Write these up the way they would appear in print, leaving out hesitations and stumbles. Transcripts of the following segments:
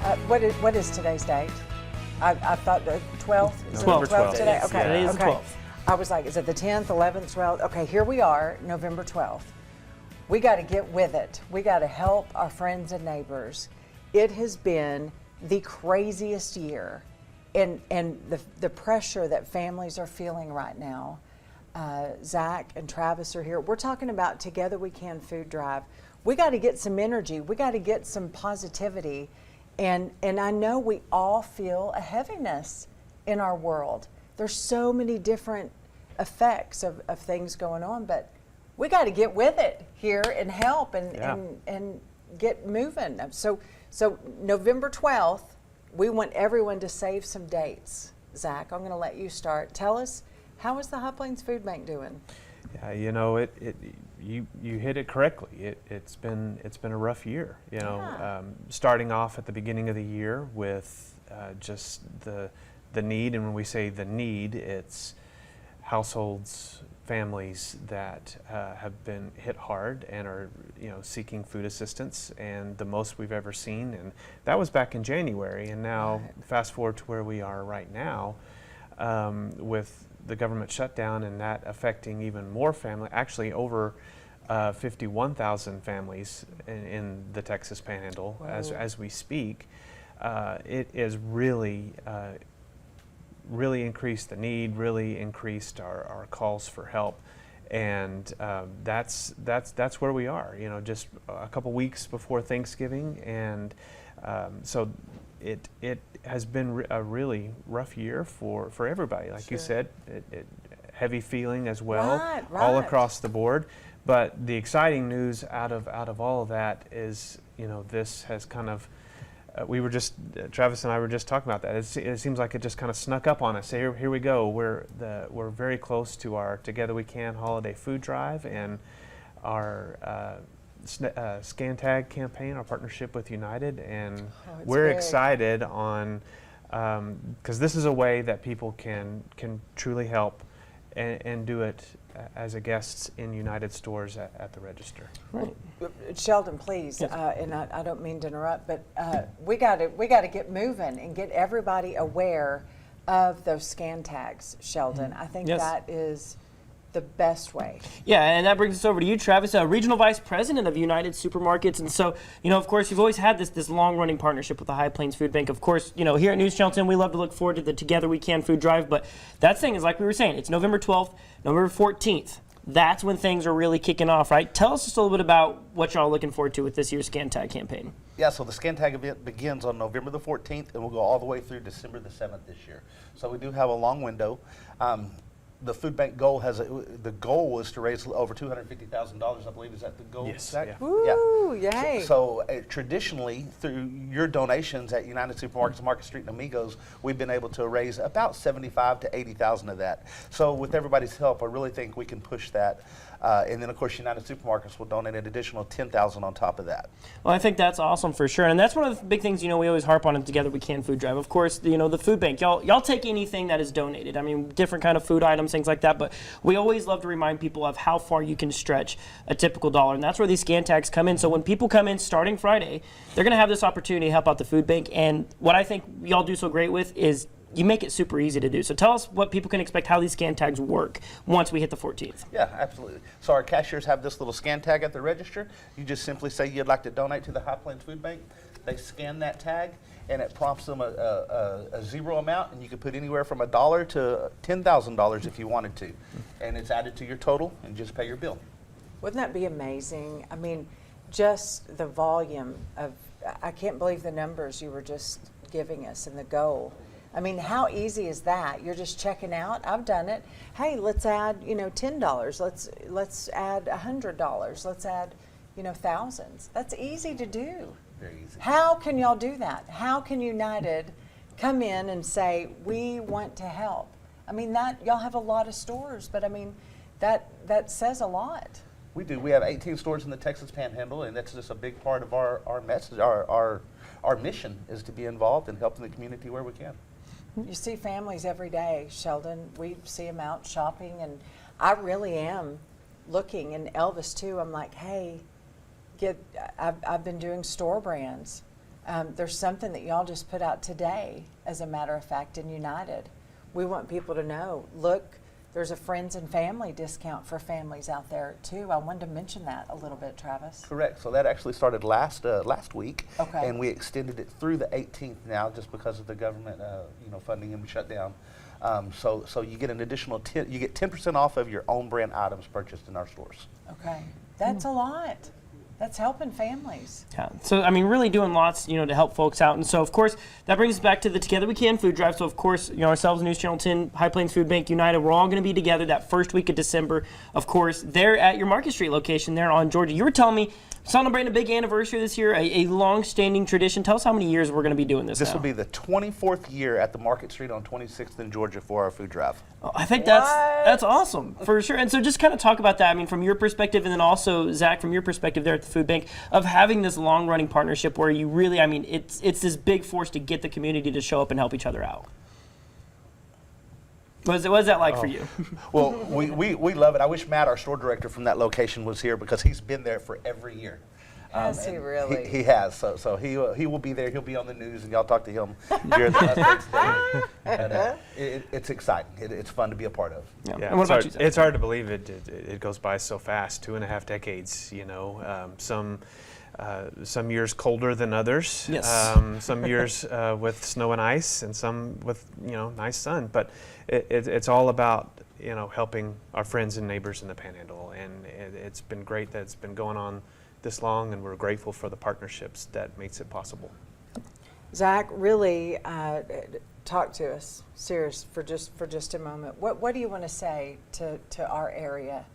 What is today's date? I thought the 12th. Is it the November 12th today? Yes, Okay. today is the okay. 12th. I was like, is it the 10th, 11th, 12th? Okay, here we are, November 12th. We got to get with it. We got to help our friends and neighbors. It has been the craziest year, and the pressure that families are feeling right now. Zach and Travis are here. We're talking about Together We Can food drive. We got to get some energy. We got to get some positivity, and I know we all feel a heaviness in our world. There's so many different effects of things going on, but we got to get with it here and help and get moving. So November 12th, we want everyone to save some dates. Zach, I'm going to let you start. Tell us, how is the High Plains Food Bank doing? Yeah, you hit it correctly. It's been a rough year. Starting off at the beginning of the year with just the need, and when we say the need, it's households, families that have been hit hard and are seeking food assistance, and the most we've ever seen. And that was back in January, and now fast forward to where we are right now, with the government shutdown and that affecting even more family. Actually, over 51,000 families in the Texas Panhandle as we speak. It is really increased the need, really increased our calls for help, and that's where we are. Just a couple weeks before Thanksgiving, and so it has been a really rough year for everybody. Like you said, it heavy feeling as well, all across the board. But the exciting news out of all of that is, this has kind of. Travis and I were just talking about that. It seems like it just kind of snuck up on us. Here we go. We're very close to our Together We Can holiday food drive and our Scan Tag campaign, our partnership with United, and we're big. Excited on because this is a way that people can truly help and do it as a guest in United stores at the register. Right. Sheldon, please, yes. And I don't mean to interrupt, but we got to get moving and get everybody aware of those scan tags, Sheldon. I think that is the best way. Yeah, and that brings us over to you, Travis, Regional Vice President of United Supermarkets. And so, of course, you've always had this long-running partnership with the High Plains Food Bank. Of course, here at News Channel 10, we love to look forward to the Together We Can food drive. But that thing is, like we were saying, it's November 12th, November 14th. That's when things are really kicking off, right? Tell us just a little bit about what y'all are looking forward to with this year's Scan Tag campaign. Yeah, so the Scan Tag event begins on November the 14th, and we'll go all the way through December the 7th this year. So we do have a long window. The food bank goal the goal was to raise over $250,000. I believe, is that the goal? Yes. Zach? Yeah. Woo, yay. So traditionally, through your donations at United Supermarkets, Market Street, and Amigos, we've been able to raise about $75,000 to $80,000 of that. So with everybody's help, I really think we can push that. And then, of course, United Supermarkets will donate an additional $10,000 on top of that. Well, I think that's awesome for sure. And that's one of the big things, we always harp on in Together We Can food drive. Of course, the food bank, y'all take anything that is donated. I mean, different kind of food items, things like that. But we always love to remind people of how far you can stretch a typical dollar. And that's where these scan tags come in. So when people come in starting Friday, they're going to have this opportunity to help out the food bank. And what I think y'all do so great with is you make it super easy to do. So tell us what people can expect, how these scan tags work once we hit the 14th. Yeah, absolutely. So our cashiers have this little scan tag at the register. You just simply say you'd like to donate to the High Plains Food Bank. They scan that tag, and it prompts them a zero amount, and you can put anywhere from $1 to $10,000 if you wanted to. And it's added to your total, and just pay your bill. Wouldn't that be amazing? I mean, just the volume of, I can't believe the numbers you were just giving us and the goal. I mean, how easy is that? You're just checking out. I've done it. Hey, let's add, $10. Let's add $100. Let's add, thousands. That's easy to do. Very easy. How can y'all do that? How can United come in and say, we want to help? I mean, y'all have a lot of stores, but I mean, that says a lot. We do. We have 18 stores in the Texas Panhandle, and that's just a big part of our message. Our mission is to be involved in helping the community where we can. You see families every day, Sheldon. We see them out shopping, and I really am looking, and Elvis too. I'm like, hey, I've been doing store brands. There's something that y'all just put out today, as a matter of fact, in United. We want people to know, look, there's a friends and family discount for families out there too. I wanted to mention that a little bit, Travis. Correct. So that actually started last week, Okay. and we extended it through the 18th now, just because of the government, funding and shutdown. So you get an additional you get 10% off of your own brand items purchased in our stores. Okay, that's a lot. That's helping families. Yeah. So, I mean, really doing lots, to help folks out. And so, of course, that brings us back to the Together We Can food drive. So, of course, ourselves, News Channel 10, High Plains Food Bank, United, we're all going to be together that first week of December. Of course, there at your Market Street location there on Georgia. You were telling me, celebrating a big anniversary this year, a long-standing tradition. Tell us how many years we're going to be doing this This now. will be the 24th year at the Market Street on 26th in Georgia for our food drive. Oh, I think that's awesome, for sure. And so just kind of talk about that, I mean, from your perspective, and then also, Zach, from your perspective there at the food bank, of having this long-running partnership where you really, I mean, it's this big force to get the community to show up and help each other out. What is that like for you? Well, we love it. I wish Matt, our store director from that location, was here, because he's been there for every year. Has he and really? He has. So he will be there. He'll be on the news, and y'all talk to him during the updates daily. And, it's exciting. It's fun to be a part of. Yeah. Yeah, And what it's about hard, you, Zach? it's hard to believe it goes by so fast. 2.5 decades, some years colder than others. Yes. Some years with snow and ice, and some with nice sun. But it's all about helping our friends and neighbors in the Panhandle, and it's been great that it's been going on this long, and we're grateful for the partnerships that makes it possible. Zach, really talk to us, serious, for just a moment. What do you want to say to our area?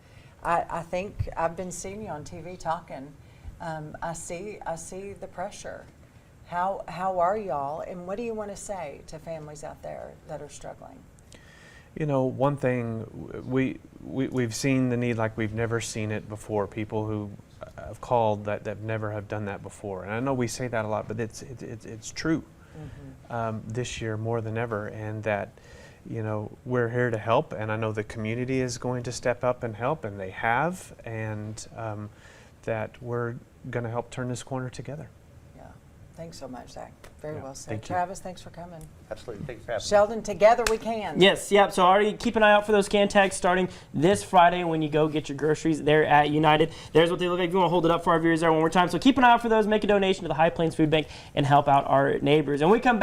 I think I've been seeing you on TV talking. I see the pressure. How are y'all, and what do you want to say to families out there that are struggling? One thing, we've seen the need like we've never seen it before. People who have called that never have done that before, and I know we say that a lot, but it's true. This year more than ever, and that we're here to help, and I know the community is going to step up and help, and they have, and that we're going to help turn this corner together. Yeah, thanks so much, Zach. Very Yeah, well said. thank you. Travis, thanks for coming. Absolutely. Thanks for having me. Sheldon, together we can. Yes, yep. So already keep an eye out for those can tags starting this Friday when you go get your groceries there at United. There's what they look like. If you want to hold it up for our viewers there one more time. So keep an eye out for those. Make a donation to the High Plains Food Bank and help out our neighbors. And when we come back.